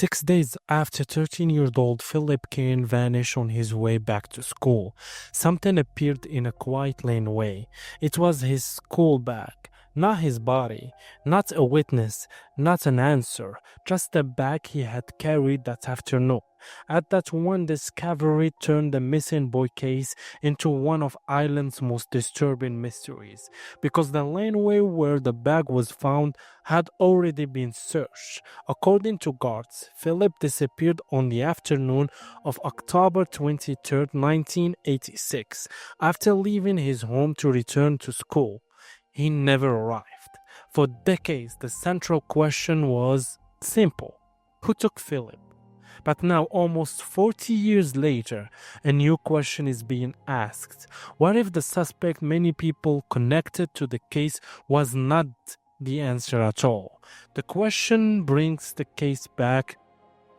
6 days after 13-year-old Philip Cairns vanished on his way back to school, something appeared in a quiet laneway. It was his school bag. Not his body, not a witness, not an answer, just the bag he had carried that afternoon. At that one discovery turned the missing boy case into one of Ireland's most disturbing mysteries, because the laneway where the bag was found had already been searched. According to guards, Philip disappeared on the afternoon of October 23, 1986, after leaving his home to return to school. He never arrived. For decades, the central question was simple: who took Philip? But now, almost 40 years later, a new question is being asked. What if the suspect many people connected to the case was not the answer at all? The question brings the case back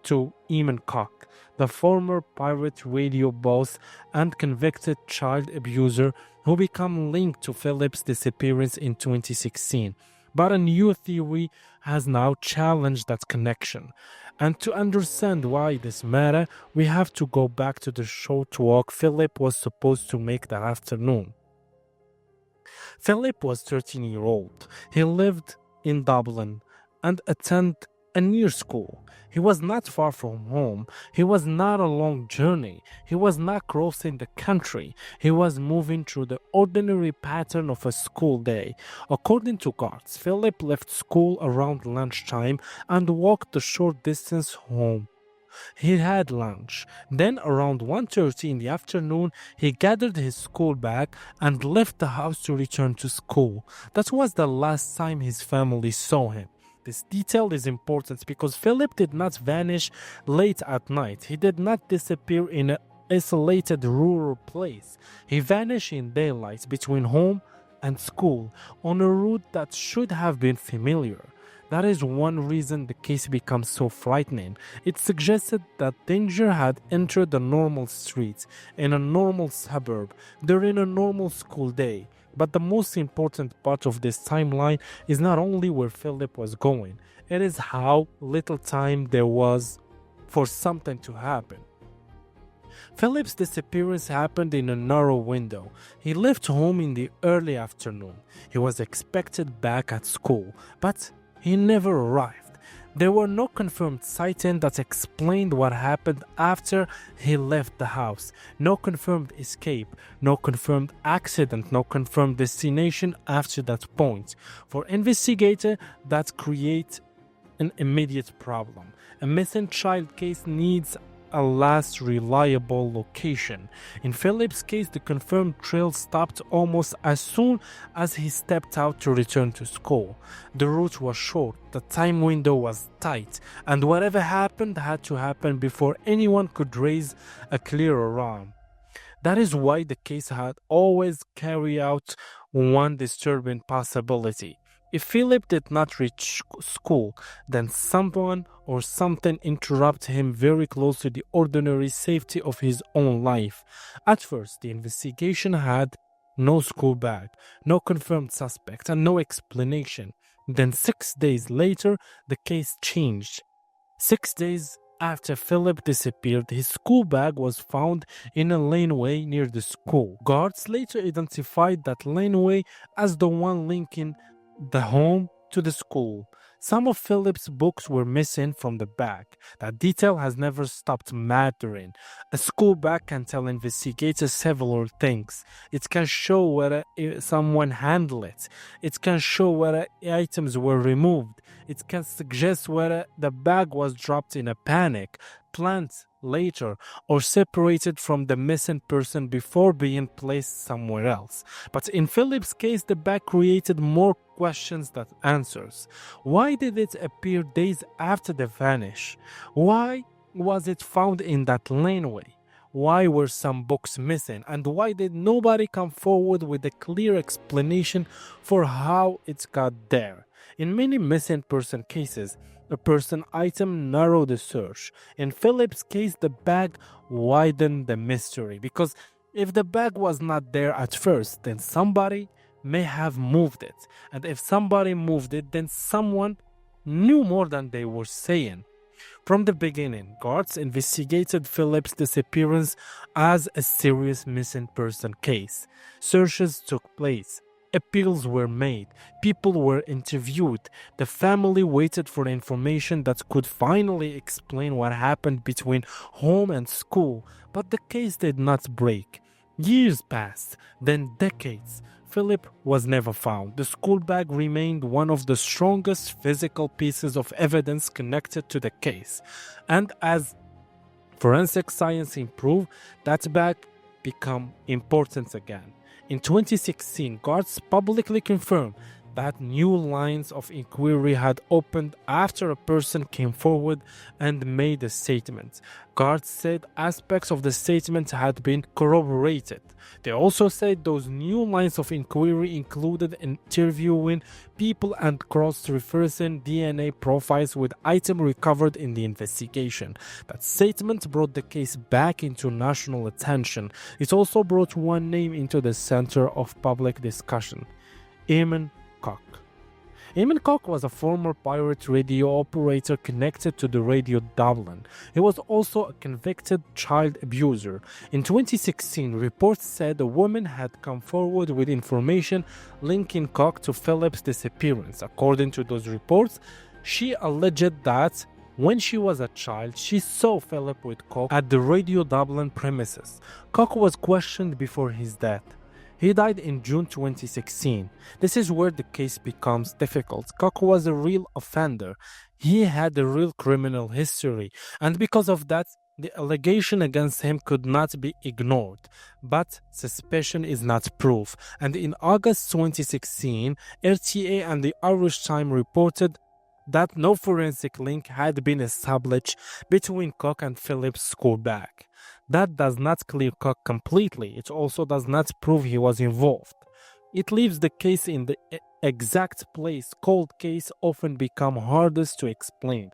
to Eamon Cooke, the former pirate radio boss and convicted child abuser who became linked to Philip's disappearance in 2016. But a new theory has now challenged that connection. And to understand why this matters, we have to go back to the short walk Philip was supposed to make that afternoon. Philip was 13-year-old. He lived in Dublin and attended a near school. He was not far from home. He was not a long journey. He was not crossing the country. He was moving through the ordinary pattern of a school day. According to guards, Philip left school around lunchtime and walked the short distance home. He had lunch. Then around 1:30 in the afternoon, he gathered his school bag and left the house to return to school. That was the last time his family saw him. This detail is important because Philip did not vanish late at night. He did not disappear in an isolated rural place. He vanished in daylight between home and school on a route that should have been familiar. That is one reason the case becomes so frightening. It suggested that danger had entered a normal street, in a normal suburb, during a normal school day. But the most important part of this timeline is not only where Philip was going, it is how little time there was for something to happen. Philip's disappearance happened in a narrow window. He left home in the early afternoon. He was expected back at school, but he never arrived. There were no confirmed sightings that explained what happened after he left the house. No confirmed escape, no confirmed accident, no confirmed destination after that point. For investigators, that creates an immediate problem. A missing child case needs a last reliable location. In Philip's case, the confirmed trail stopped almost as soon as he stepped out to return to school. The route was short, the time window was tight, and whatever happened had to happen before anyone could raise a clear alarm. That is why the case had always carried out one disturbing possibility. If Philip did not reach school, then someone or something interrupted him very close to the ordinary safety of his own life. At first, the investigation had no school bag, no confirmed suspect, and no explanation. Then 6 days later, the case changed. 6 days after Philip disappeared, his school bag was found in a laneway near the school. Guards later identified that laneway as the one linking the home to the school. Some of Philip's books were missing from the bag. That detail has never stopped mattering. A school bag can tell investigators several things. It can show whether someone handled it. It can show whether items were removed. It can suggest whether the bag was dropped in a panic, planned later, or separated from the missing person before being placed somewhere else. But in Philip's case, the bag created more questions than answers. Why did it appear days after the vanish? Why was it found in that laneway? Why were some books missing? And why did nobody come forward with a clear explanation for how it got there? In many missing person cases, a person item narrowed the search. In Philip's case, the bag widened the mystery, because if the bag was not there at first, then somebody may have moved it. And if somebody moved it, then someone knew more than they were saying. From the beginning, guards investigated Philip's disappearance as a serious missing person case. Searches took place. Appeals were made. People were interviewed. The family waited for information that could finally explain what happened between home and school. But the case did not break. Years passed, then decades. Philip was never found. The school bag remained one of the strongest physical pieces of evidence connected to the case. And as forensic science improved, that bag became important again. In 2016, guards publicly confirmed that new lines of inquiry had opened after a person came forward and made a statement. Guards said aspects of the statement had been corroborated. They also said those new lines of inquiry included interviewing people and cross-referencing DNA profiles with items recovered in the investigation. That statement brought the case back into national attention. It also brought one name into the center of public discussion: Eamon Cooke. Eamon Cooke was a former pirate radio operator connected to the Radio Dublin. He was also a convicted child abuser. In 2016, reports said a woman had come forward with information linking Cooke to Philip's disappearance. According to those reports, she alleged that when she was a child, she saw Philip with Cooke at the Radio Dublin premises. Cooke was questioned before his death. He died in June 2016. This is where the case becomes difficult. Cooke was a real offender. He had a real criminal history, and because of that, the allegation against him could not be ignored. But suspicion is not proof. And in August 2016, RTA and the Irish Times reported that no forensic link had been established between Cooke and Philip's school bag. That does not clear Cooke completely. It also does not prove he was involved. It leaves the case in the exact place cold case often become hardest to explain.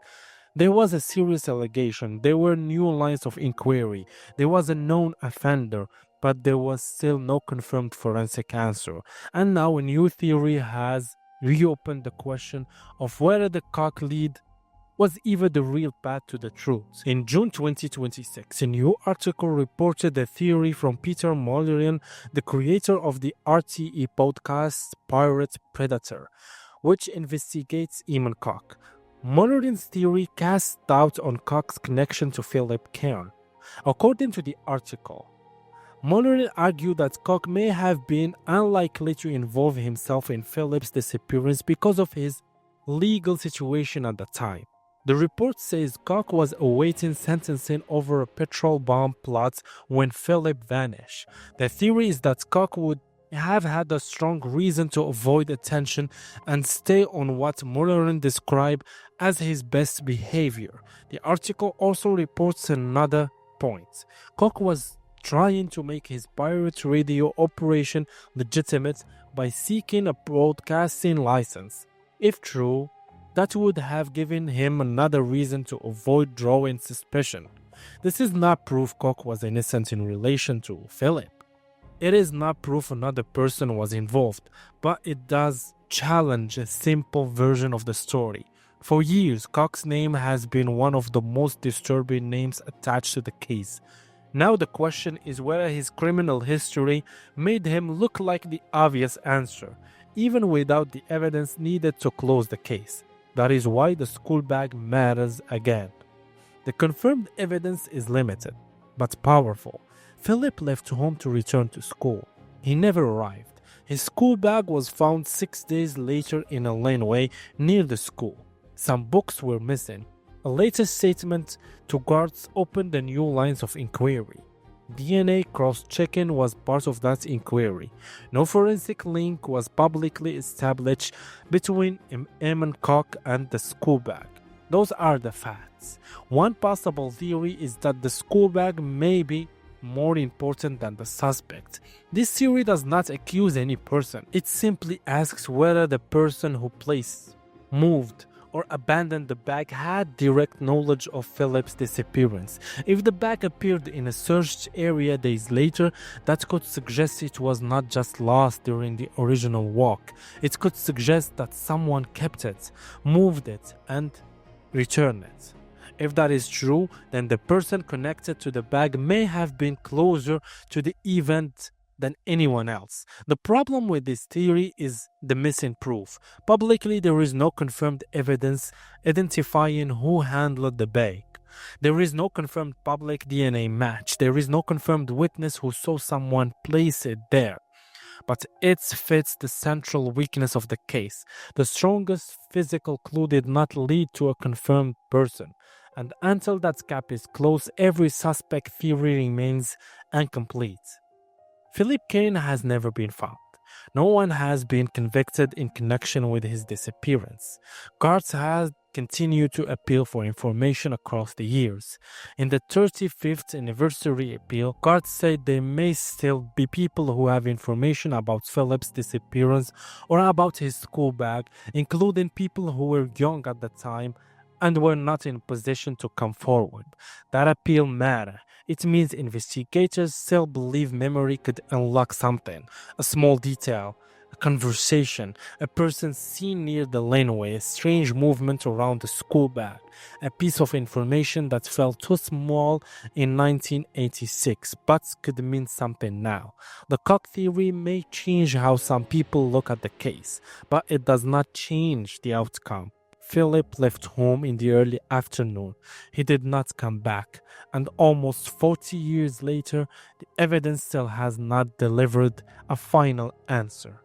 There was a serious allegation. There were new lines of inquiry. There was a known offender, but there was still no confirmed forensic answer. And now a new theory has reopened the question of whether the Cooke lead was even the real path to the truth. In June 2026, a new article reported a theory from Peter Molyneux, the creator of the RTE podcast Pirate Predator, which investigates Eamon Cooke. Molyneux's theory casts doubt on Cooke's connection to Philip Cairns. According to the article, Molyneux argued that Cooke may have been unlikely to involve himself in Philip's disappearance because of his legal situation at the time. The report says Cooke was awaiting sentencing over a petrol bomb plot when Philip vanished. The theory is that Cooke would have had a strong reason to avoid attention and stay on what Molyneux described as his best behavior. The article also reports another point. Cooke was trying to make his pirate radio operation legitimate by seeking a broadcasting license. If true, that would have given him another reason to avoid drawing suspicion. This is not proof Cooke was innocent in relation to Philip. It is not proof another person was involved, but it does challenge a simple version of the story. For years, Cooke's name has been one of the most disturbing names attached to the case. Now the question is whether his criminal history made him look like the obvious answer, even without the evidence needed to close the case. That is why the school bag matters again. The confirmed evidence is limited, but powerful. Philip left home to return to school. He never arrived. His school bag was found 6 days later in a laneway near the school. Some books were missing. A latest statement to guards opened the new lines of inquiry. DNA cross-checking was part of that inquiry. No forensic link was publicly established between Eamon Cooke and the school bag. Those are the facts. One possible theory is that the school bag may be more important than the suspect. This theory does not accuse any person. It simply asks whether the person who placed, moved, or abandoned the bag had direct knowledge of Philip's disappearance. If the bag appeared in a searched area days later, that could suggest it was not just lost during the original walk. It could suggest that someone kept it, moved it, and returned it. If that is true, then the person connected to the bag may have been closer to the event than anyone else. The problem with this theory is the missing proof. Publicly, there is no confirmed evidence identifying who handled the bag. There is no confirmed public DNA match. There is no confirmed witness who saw someone place it there. But it fits the central weakness of the case. The strongest physical clue did not lead to a confirmed person. And until that gap is closed, every suspect theory remains incomplete. Philip Cairns has never been found. No one has been convicted in connection with his disappearance. Courts have continued to appeal for information across the years. In the 35th anniversary appeal, courts said there may still be people who have information about Philip's disappearance or about his school bag, including people who were young at the time and were not in position to come forward. That appeal matters. It means investigators still believe memory could unlock something, a small detail, a conversation, a person seen near the laneway, a strange movement around the school bag, a piece of information that felt too small in 1986 but could mean something now. The Cooke theory may change how some people look at the case, but it does not change the outcome. Philip left home in the early afternoon. He did not come back, and almost 40 years later, the evidence still has not delivered a final answer.